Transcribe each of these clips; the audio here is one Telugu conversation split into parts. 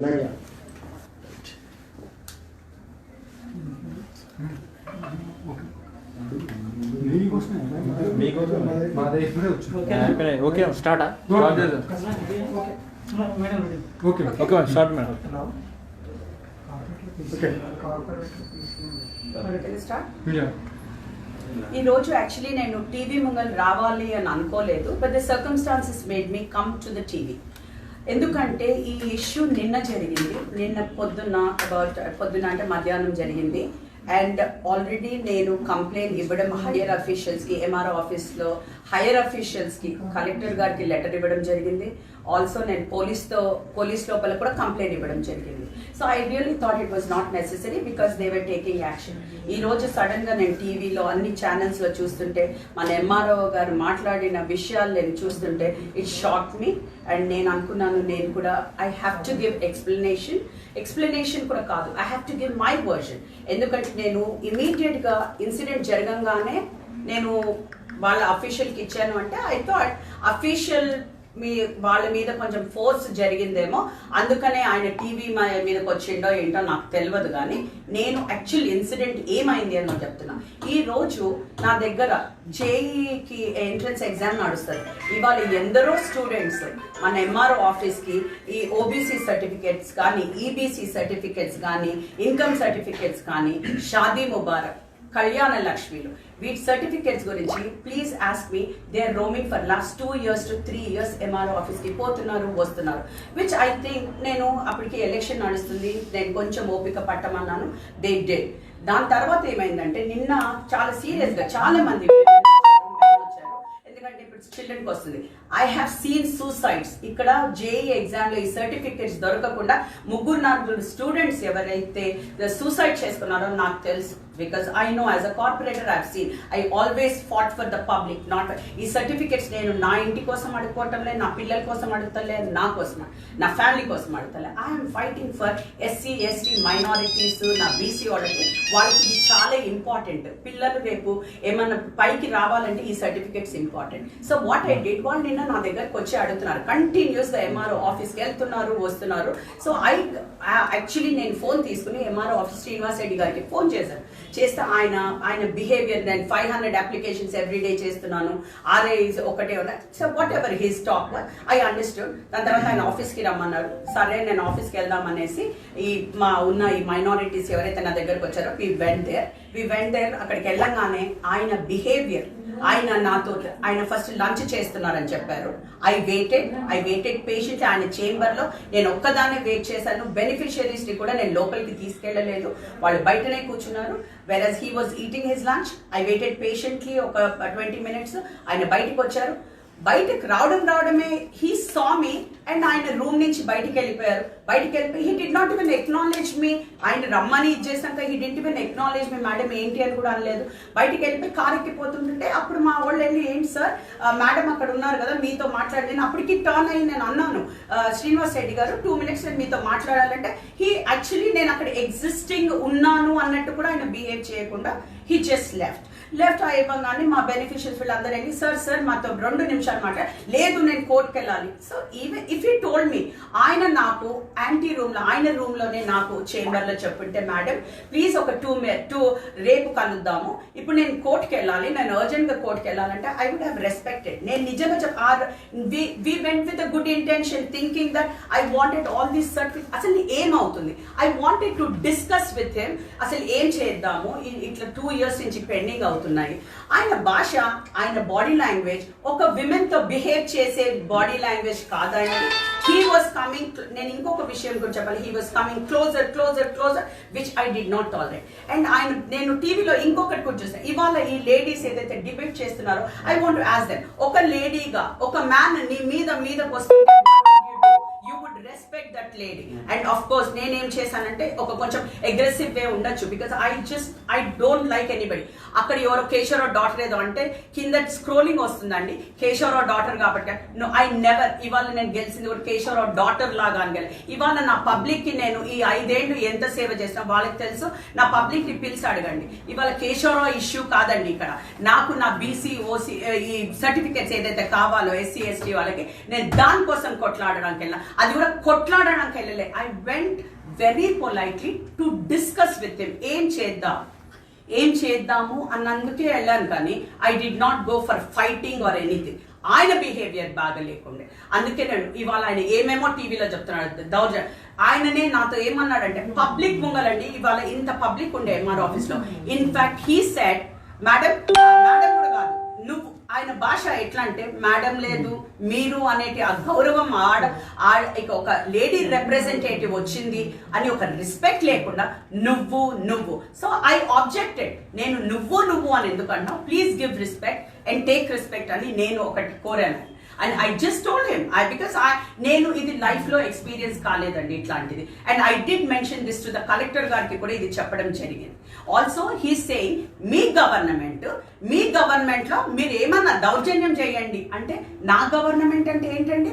Okay start okay start madam. ఈ రోజు యాక్చువల్లీ నేను టీవీ ముంగల్ రావాలి అని అనుకోలేదు, but the circumstances made me come to the TV. ఎందుకంటే ఈ ఇష్యూ నిన్న జరిగింది, నిన్న పొద్దున్న అంటే మధ్యాహ్నం జరిగింది. అండ్ ఆల్రెడీ నేను కంప్లైంట్ ఇవ్వడం హైయర్ అఫీషియల్స్కి, ఎంఆర్ఓ ఆఫీస్లో హైయర్ అఫీషియల్స్కి, కలెక్టర్ గారికి లెటర్ ఇవ్వడం జరిగింది. ఆల్సో నేను పోలీస్ లోపల కూడా కంప్లైంట్ ఇవ్వడం జరిగింది. So I really thought it was not necessary because they were taking action. ఈ రోజు సడన్గా నేను టీవీలో అన్ని ఛానల్స్లో చూస్తుంటే మన ఎంఆర్ఓ గారు మాట్లాడిన విషయాలు నేను చూస్తుంటే ఇట్ షాక్ మీ. అండ్ నేను అనుకున్నాను నేను కూడా I have to give explanation కూడా కాదు, I have to give my version. ఎందుకంటే నేను ఇమీడియట్గా ఇన్సిడెంట్ జరగంగానే నేను వాళ్ళ అఫీషియల్కి ఇచ్చాను. అంటే ఐ థాట్ అఫీషియల్ వాళ్ళ మీద కొంచెం ఫోర్స్ జరిగిందేమో, అందుకనే ఆయన టీవీ మీదకి వచ్చిండో ఏంటో నాకు తెలియదు. కానీ నేను యాక్చువల్ ఇన్సిడెంట్ ఏమైంది అని చెప్తున్నా. ఈ రోజు నా దగ్గర జేఈకి ఎంట్రన్స్ ఎగ్జామ్ నడుస్తుంది. ఇవాళ ఎందరో స్టూడెంట్స్ మన ఎంఆర్ఓ ఆఫీస్కి ఈ ఓబీసీ సర్టిఫికేట్స్ కానీ, ఈబీసీ సర్టిఫికేట్స్ కానీ, ఇన్కమ్ సర్టిఫికేట్స్ కానీ, షాదీ ముబారక్, కళ్యాణ లక్ష్మిలు, వీటి సర్టిఫికేట్స్ గురించి please ask me. They are roaming for last 2 years to 3 years MRO ఆఫీస్కి పోతున్నారు వస్తున్నారు, విచ్ ఐ థింక్ నేను అప్పటికి ఎలక్షన్ నడుస్తుంది, నేను కొంచెం ఓపిక పట్టమన్నాను. They did. దాని తర్వాత ఏమైందంటే నిన్న చాలా సీరియస్గా చాలా మంది వచ్చారు, ఎందుకంటే ఇప్పుడు చిల్డ్రన్కి వస్తుంది. I have seen suicides. ఇక్కడ జేఈ ఎగ్జామ్లో ఈ సర్టిఫికేట్స్ దొరకకుండా 3-4 స్టూడెంట్స్ ఎవరైతే సూసైడ్ చేసుకున్నారో నాకు తెలుసు. Because I know as a corporator I have seen. I always fought for the public, not ఈ సర్టిఫికేట్స్ నేను నా ఇంటి కోసం అడుక్కోవటం లేదు, నా పిల్లల కోసం అడుగుతలే, నా కోసం, నా ఫ్యామిలీ కోసం అడుగుతలే. I'm fighting for SC ST minorities, నా బీసీ వాళ్ళకి ఇది చాలా ఇంపార్టెంట్. పిల్లలు రేపు ఏమన్నా పైకి రావాలంటే ఈ certificates important. So what I did, వాళ్ళు నిన్న నా దగ్గరకు వచ్చి అడుగుతున్నారు, కంటిన్యూస్గా ఎంఆర్ఓ ఆఫీస్కి వెళ్తున్నారు వస్తున్నారు. సో యాక్చువల్లీ నేను ఫోన్ తీసుకుని ఎంఆర్ఓ ఆఫీస్ శ్రీనివాస్ రెడ్డి గారికి ఫోన్ చేస్తే ఆయన బిహేవియర్, నేను 500 అప్లికేషన్స్ ఎవ్రీడే చేస్తున్నాను, ఆర్ఏ ఒకటే ఉన్నాయి. So what ever his talk I understood. దాని తర్వాత ఆయన ఆఫీస్కి రమ్మన్నారు. సరే నేను ఆఫీస్కి వెళ్దామనేసి ఈ మైనారిటీస్ ఎవరైతే నా దగ్గరకు వచ్చారో వి వెంట్ దేర్. అక్కడికి వెళ్ళంగానే ఆయన బిహేవియర్, ఆయన ఫస్ట్ లంచ్ చేస్తున్నారని చెప్పారు. ఐ వెయిటెడ్ పేషెంట్ ఆయన చేంబర్లో. నేను ఒక్కదాన్నే వెయిట్ చేశాను. బెనిఫిషియరీస్ని కూడా నేను లోపలికి తీసుకెళ్ళలేదు, వాళ్ళు బయటనే కూర్చున్నారు. whereas he was eating his lunch. I waited patiently ఒక 20 minutes. ఆయన బయటికి వచ్చారు. బయటకు రావడమే హీ సా మీ అండ్ ఆయన రూమ్ నుంచి బయటికి వెళ్ళిపోయారు. He did not even acknowledge me. ఆయన రమ్మని ఇచ్చేసాక he did even acknowledge me. Madam ఏంటి అని కూడా అనలేదు. బయటికి వెళ్ళిపోయి కారు ఎక్కిపోతుంటే అప్పుడు మా వాళ్ళు వెళ్ళి ఏంటి సార్ మేడం అక్కడ ఉన్నారు కదా మీతో మాట్లాడి, నేను అప్పటికి టర్న్ అయ్యి నేను అన్నాను శ్రీనివాస్ రెడ్డి గారు 2 minutes నేను మీతో మాట్లాడాలంటే హీ యాక్చువల్లీ నేను అక్కడ ఎగ్జిస్టింగ్ ఉన్నాను అన్నట్టు కూడా ఆయన బిహేవ్ చేయకుండా హీ జస్ట్ లెఫ్ట్ అయిపోగానే మా బెనిఫిషియల్స్ వీళ్ళందరూ వెళ్ళి సార్ మాతో 2 నిమిషాలు మాట్లాడారు. లేదు నేను కోర్టుకి వెళ్ళాలి. So even if you told me, ఆయన నాకు యాంటీ రూమ్లో, ఆయన రూమ్లోనే నాకు చేంబర్లో చెప్పుంటే మేడం ప్లీజ్ ఒక 2 రేపు కలుద్దాము, ఇప్పుడు నేను కోర్టుకి వెళ్ళాలి, నేను అర్జెంట్గా కోర్టుకి వెళ్ళాలంటే ఐ వుడ్ హ్యావ్ రెస్పెక్టెడ్. నేను నిజంగా we went with a good intention thinking that I wanted all these certificate. అసలు ఏమవుతుంది, I wanted to discuss with him. అసలు ఏం చేద్దాము, ఇట్లా 2 years నుంచి పెండింగ్ అవుతున్నాయి. ఆయన భాష, ఆయన బాడీ లాంగ్వేజ్ ఒక విమెన్ తో బిహేవ్ చేసే బాడీ లాంగ్వేజ్ కాదని. హీ వాస్ కమింగ్, నేను ఇంకొక విషయం గురించి చెప్పాలి, he was coming closer which I did not tolerate. And నేను టీవీలో ఇంకొకటి కూడా చూస్తాను. ఇవాళ ఈ లేడీస్ ఏదైతే డిబేట్ చేస్తున్నారో I want to ask them, ఒక లేడీగా ఒక మ్యాన్ నీ మీదకి వస్తుంటే you would respect that lady. And of course నేనేం చేశానంటే ఒక కొంచెం అగ్రెసివ్ వే ఉండొచ్చు, because I don't like anybody. అక్కడ ఎవరో కేశవరావు డాటర్ ఏదో అంటే కింద స్క్రోలింగ్ వస్తుందండి కేశవరావు డాటర్ కాబట్టి. No, I never. ఇవాళ నేను గెలిచింది కూడా కేశవరావు డాటర్ లాగా అని గెలి. ఇవాళ నా పబ్లిక్ కి నేను ఈ 5 ఏళ్ళు ఎంత సేవ చేసినా వాళ్ళకి తెలుసు. నా పబ్లిక్ ని పిలిచి అడగండి. ఇవాళ కేశవరావు ఇష్యూ కాదండి ఇక్కడ. నాకు నా బీసీ ఓసీ ఈ సర్టిఫికేట్స్ ఏదైతే కావాలో ఎస్సీ ఎస్టీ వాళ్ళకి నేను దానికోసం కొట్లాడడానికి వెళ్ళినా, అది కూడా కొట్లాడడానికి వెళ్ళలే. I went very politely to discuss with him. ఏం చేద్దాము అన్నందుకే వెళ్ళాను, కానీ I did not go for fighting or anything. ఆయన బిహేవియర్ బాగా లేకుండే, అందుకే నేను ఇవాళ ఆయన ఏమేమో టీవీలో చెప్తున్నాడు దౌర్జన్యం. ఆయననే నాతో ఏమన్నాడంటే, పబ్లిక్ ముంగలండి ఇవాళ ఇంత పబ్లిక్ ఉండే ఎంఆర్ ఆఫీస్ లో. ఇన్ఫాక్ట్ హీ సెడ్, మేడం కూడా కాదు నువ్వు, ఆయన భాష ఎట్లా అంటే మేడం లేదు మీరు అనేటి ఆ గౌరవం ఒక లేడీ రిప్రజెంటేటివ్ వచ్చింది అని ఒక రెస్పెక్ట్ లేకుండా నువ్వు. So I objected. నేను నువ్వు అని ఎందుకన్నా, please give respect and take respect అని నేను ఒకటి కోరాను. And I just told him, because నేను ఇది లైఫ్ లో ఎక్స్పీరియన్స్ కాలేదండి ఇట్లాంటిది. And I did mention this to the collector గారికి కూడా ఇది చెప్పడం జరిగింది. Also he saying, me government లో మీరు ఏమన్నా దౌర్జన్యం చేయండి అంటే, నా గవర్నమెంట్ అంటే ఏంటండి?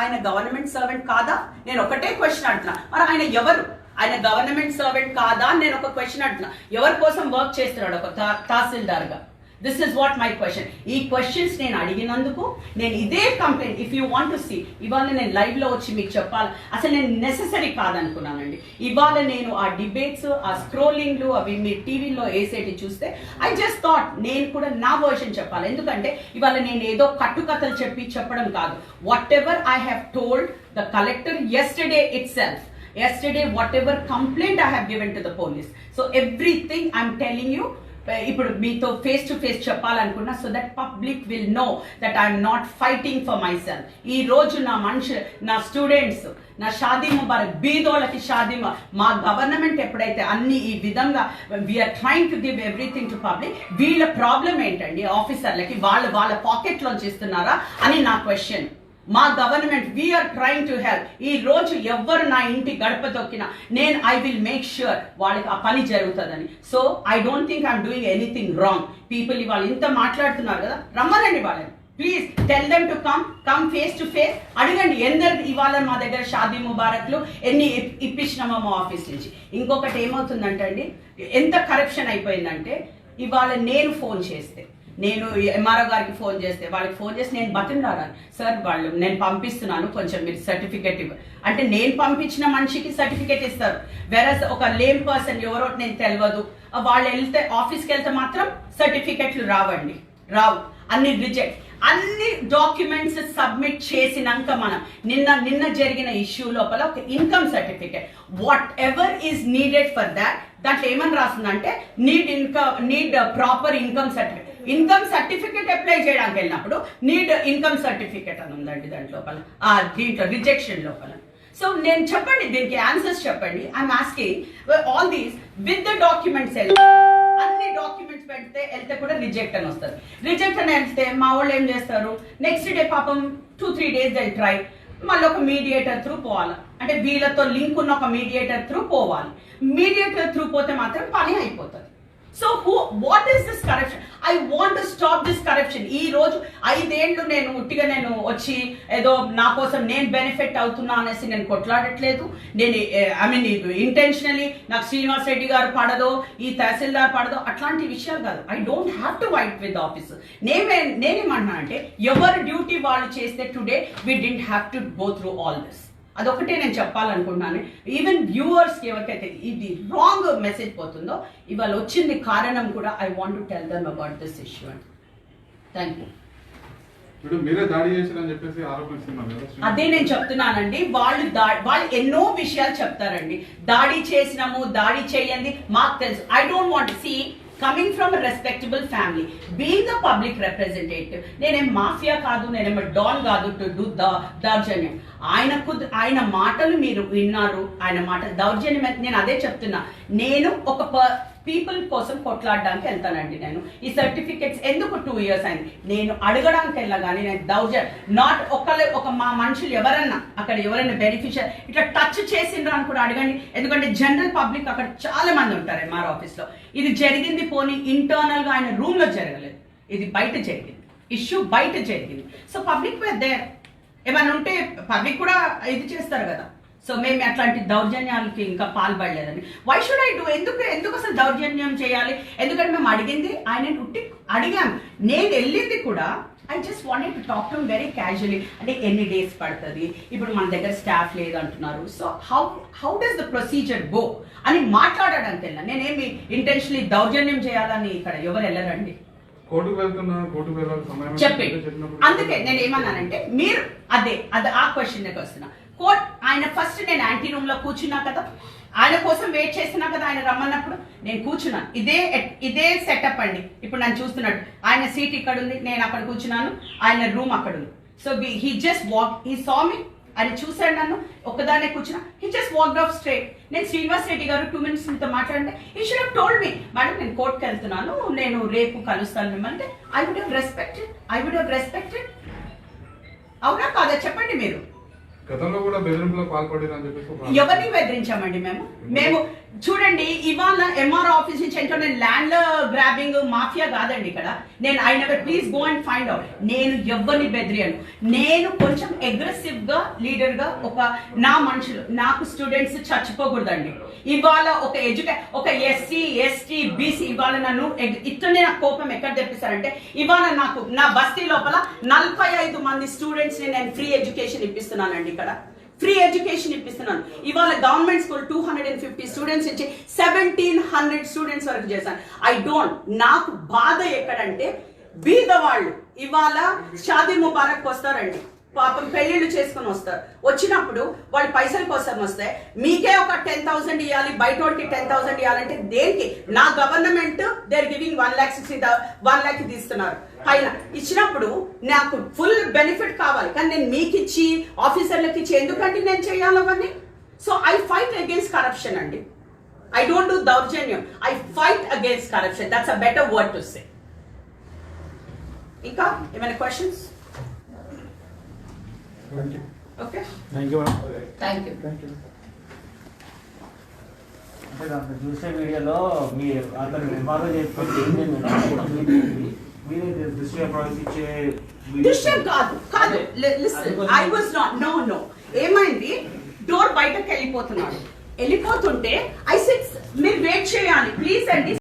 ఆయన గవర్నమెంట్ సర్వెంట్ కాదా? నేను ఒకటే క్వశ్చన్ అడుగుతున్నా. మరి ఆయన ఎవరు? ఆయన గవర్నమెంట్ సర్వెంట్ కాదా నేను ఒక క్వశ్చన్ అడుగుతున్నా. ఎవరి కోసం వర్క్ చేస్తున్నాడు ఒక తహసీల్దార్ గా? This is what my question. ఈ క్వశ్చన్స్ నేను అడిగినందుకు నేను ఇదే complaint, if you want to see, ఇవాళ నేను లైవ్ లో వచ్చి మీకు చెప్పాలి, అసలు నేను నెసెసరీ కాదనుకున్నానండి. ఇవాళ నేను ఆ డిబేట్స్, ఆ స్క్రోలింగ్లు అవి మీ టీవీలో వేసేటి చూస్తే ఐ జస్ట్ థాట్ నేను కూడా నా వర్షన్ చెప్పాలి. ఎందుకంటే ఇవాళ నేను ఏదో కట్టుకథలు చెప్పడం కాదు. What ever I have told the collector yesterday, whatever complaint I have given to the police, so everything I'm telling you, ఇప్పుడు మీతో ఫేస్ టు ఫేస్ చెప్పాలనుకున్నా, so that public will know that I'm not fighting for myself. ఈ రోజు నా స్టూడెంట్స్, నా షాదీ ముబారక్, బీదోళ్ళకి షాదీ, మా గవర్నమెంట్ ఎప్పుడైతే అన్ని ఈ విధంగా we are trying to give everything to public, వీళ్ళ ప్రాబ్లం ఏంటండి? ఆఫీసర్లకి వాళ్ళ పాకెట్ లోంచి ఇస్తున్నారా అని నా క్వశ్చన్. మా government we're trying to help. ఈ రోజు ఎవ్వరు నా ఇంటి గడప తొక్కినా నేను ఐ విల్ మేక్ ష్యూర్ వాళ్ళకి ఆ పని జరుగుతుందని. So I don't think I'm doing anything wrong. People ఇవాళ ఇంత మాట్లాడుతున్నారు కదా, రమ్మనండి వాళ్ళని. Please tell them to come face to face. అడగండి ఎందరు ఇవాళ మా దగ్గర షాదీ ముబారక్లు ఎన్ని ఇప్పించినామో మా ఆఫీస్ నుంచి. ఇంకొకటి ఏమవుతుందంటే అండి, ఎంత కరప్షన్ అయిపోయిందంటే, ఇవాళ నేను ఫోన్ చేస్తే, నేను ఎంఆర్ఓ గారికి ఫోన్ చేస్తే, వాళ్ళకి ఫోన్ చేసి నేను బతిమలాడాను, సార్ నేను పంపిస్తున్నాను, కొంచెం మీరు సర్టిఫికెట్ అంటే నేను పంపించిన మనిషికి సర్టిఫికెట్ ఇస్తారు. వెరస్ ఒక లేమ్ పర్సన్ ఎవరో నేను తెలియదు, వాళ్ళు వెళ్తే ఆఫీస్కి వెళ్తే మాత్రం సర్టిఫికెట్లు రావు, అన్ని రిజెక్ట్. అన్ని డాక్యుమెంట్స్ సబ్మిట్ చేసినాక మనం నిన్న జరిగిన ఇష్యూ లోపల ఒక income certificate, whatever is needed for that, దాంట్లో ఏమని రాస్తుందంటే need proper income certificate apply చేయడానికి వెళ్ళినప్పుడు నీడ్ ఇన్కమ్ సర్టిఫికెట్ అని ఉందండి దాంట్లో దీంట్లో రిజెక్షన్ లోపల. సో నేను చెప్పండి, దీనికి ఆన్సర్స్ చెప్పండి. I'm asking all these with the documents. అన్ని డాక్యుమెంట్స్ వెళ్తే కూడా రిజెక్ట్ అని వస్తుంది. రిజెక్ట్ అని వెళ్తే మా వాళ్ళు ఏం చేస్తారు, నెక్స్ట్ డే పాపం 2-3 days దే ట్రై, మళ్ళీ ఒక మీడియేటర్ త్రూ పోవాలి. అంటే వీళ్ళతో లింక్ ఉన్న ఒక మీడియేటర్ త్రూ పోవాలి. మీడియేటర్ త్రూ పోతే మాత్రం పని అయిపోతుంది. So what is this corruption? I want to stop this corruption. ఈ రోజు 5 ఏళ్ళు నేను ఉట్టిగా నేను వచ్చి ఏదో నా కోసం నేను బెనిఫిట్ అవుతున్నా అనేసి నేను కొట్లాడట్లేదు. నేను ఇంటెన్షనల్లీ నాకు శ్రీనివాస్ రెడ్డి గారు పడదో, ఈ తహసీల్దార్ పడదో, అట్లాంటి విషయాలు కాదు. I don't have to fight with office. నేనేమన్నా అంటే, ఎవరి డ్యూటీ వాళ్ళు చేస్తే today we didn't have to go through all this. అదొకటే నేను చెప్పాలనుకుంటున్నాను. ఈవెన్ వ్యూవర్స్కి ఎవరికైతే ఇది రాంగ్ మెసేజ్ పోతుందో, ఇవాళ వచ్చింది కారణం కూడా I want to tell them about this issue అండి. Thank you. అదే నేను చెప్తున్నానండి, వాళ్ళు ఎన్నో విషయాలు చెప్తారండి. దాడి చేసినాము, దాడి చేయండి, మాకు తెలుసు. I don't want see coming from a respectable family, being the public representative, నేనేం మాఫియా కాదు, నేనేం డాన్ కాదు టు డూ దౌర్జన్యం. ఆయన మాటలు మీరు విన్నారు, ఆయన మాటలు దౌర్జన్యం. నేను అదే చెప్తున్నా, నేను ఒక పీపుల్ కోసం కొట్లాడడానికి వెళ్తానండి. నేను ఈ సర్టిఫికెట్స్ ఎందుకు 2 years అయింది, నేను అడగడానికి వెళ్ళగానే నేను నాట్ ఒక మా మనుషులు ఎవరైనా బెనిఫిషియర్ ఇట్లా టచ్ చేసిండ్రు అని కూడా అడగండి. ఎందుకంటే జనరల్ పబ్లిక్ అక్కడ చాలా మంది ఉంటారు ఎంఆర్ ఆఫీస్లో. ఇది జరిగింది పోనీ ఇంటర్నల్ గా ఆయన రూమ్ లో జరగలేదు, ఇది బయట జరిగింది, ఇష్యూ బయట జరిగింది. సో పబ్లిక్ దేర్ ఏమైనా ఉంటే పబ్లిక్ కూడా ఇది చేస్తారు కదా. సో మేము అట్లాంటి దౌర్జన్యాలకి ఇంకా పాల్పడలేదని. Why should I do? ఎందుకు అసలు దౌర్జన్యం చేయాలి? ఎందుకంటే మేము అడిగింది ఆయన అడిగాము. నేను వెళ్ళింది కూడా I just wanted to talk to very casually. అంటే ఎన్ని డేస్ పడుతుంది, ఇప్పుడు మన దగ్గర స్టాఫ్ లేదంటున్నారు, so how does the procedure go అని మాట్లాడడానికి వెళ్ళా. నేనేమి ఇంటెన్షనలీ దౌర్జన్యం చేయాలని ఇక్కడ ఎవరు వెళ్ళరండి. కోర్టుకు వెళ్ళాలి సమయం చెప్పి అందుకే నేను ఏమన్నానంటే మీరు అదే ఆ క్వశ్చన్ దగ్గర వస్తున్నా. కోర్ట్ ఆయన ఫస్ట్ నేను యాంటీ రూమ్ లో కూర్చున్నా కదా, ఆయన కోసం వెయిట్ చేస్తున్నా కదా, ఆయన రమ్మన్నప్పుడు నేను కూర్చున్నాను. ఇదే సెటప్ అండి. ఇప్పుడు నన్ను చూస్తున్నాడు, ఆయన సీట్ ఇక్కడ ఉంది, నేను అక్కడ కూర్చున్నాను, ఆయన రూమ్ అక్కడ ఉంది. So he just walk, he saw me, ఆయన చూశాడు నన్ను, ఒక్కదాన్నే కూర్చున్నా, he just walked off straight. నేను శ్రీనివాస్ రెడ్డి గారు 2 minutes మీతో మాట్లాడంటే he should have told me, madam నేను కోర్టుకి వెళ్తున్నాను, నేను రేపు కలుస్తాను మిమ్మల్ని. I would have respected. అవునా కాదా చెప్పండి మీరు. గతంలో కూడా బెదిరింపులకు పాల్పడారని చెప్పేసి ఎవరిని బెదిరించామండి మేము చూడండి, ఇవాళ ఎంఆర్ ఆఫీస్ నుంచి ఏంటో నేను ల్యాండ్ గ్రాబింగ్ మాఫియా కాదండి ఇక్కడ. నేను I never please go and find out. నేను ఎవరిని బెదిరియాను. నేను కొంచెం అగ్రెసివ్ గా లీడర్ గా నా మనుషులు, నాకు స్టూడెంట్స్ చచ్చిపోకూడదండి. ఇవాళ ఒక ఎస్సీ ఎస్టీ బీసీ ఇవాళ నన్ను ఇట్లనే నాకు కోపం ఎక్కడ తెప్పిస్తారంటే, ఇవాళ నాకు నా బస్తీ లోపల 45 మంది స్టూడెంట్స్ ని నేను ఫ్రీ ఎడ్యుకేషన్ ఇప్పిస్తున్నానండి. ఇక్కడ ఫ్రీ ఎడ్యుకేషన్ ఇప్పిస్తున్నాను. ఇవాళ గవర్నమెంట్ స్కూల్ 250 స్టూడెంట్స్ ఇచ్చి 1700 స్టూడెంట్స్ వరకు చేశాను. నాకు బాధ ఎక్కడంటే బీదవాళ్ళు ఇవాళ షాదీ ముబారక్ వస్తారండి, పాపం పెళ్లిళ్ళు చేసుకుని వస్తారు. వచ్చినప్పుడు వాళ్ళు పైసల కోసం వస్తే మీకే ఒక 10,000 ఇవ్వాలి, బయటోడికి 10,000 ఇవ్వాలంటే దేనికి? నా గవర్నమెంట్ దేర్ గివింగ్ 1 lakh తీస్తున్నారు. పైన ఇచ్చినప్పుడు నాకు ఫుల్ బెనిఫిట్ కావాలి, కానీ నేను మీకు ఇచ్చి ఆఫీసర్లకు ఇచ్చి ఎందుకంటే నేను చేయాలి అవన్నీ. So I fight against corruption అండి. ఐ డోంట్ డూ దౌర్జన్యం, I fight against corruption. That's a better word to say. ఇంకా ఏమైనా questions? Okay, thank you madam. Thank you. అంటే దాంట్లో చూసే వీడియోలో మీ అతను విభాగం చేసుకొని మీరే దృష్టి ప్రవేశించే దృశ్యం కాదు. Listen, I was not no ఏమైంది, డోర్ బయటకు వెళ్ళిపోతున్నాడు. వెళ్ళిపోతుంటే ఐ సెడ్ మీరు వెయిట్ చేయాలి ప్లీజ్ అండి.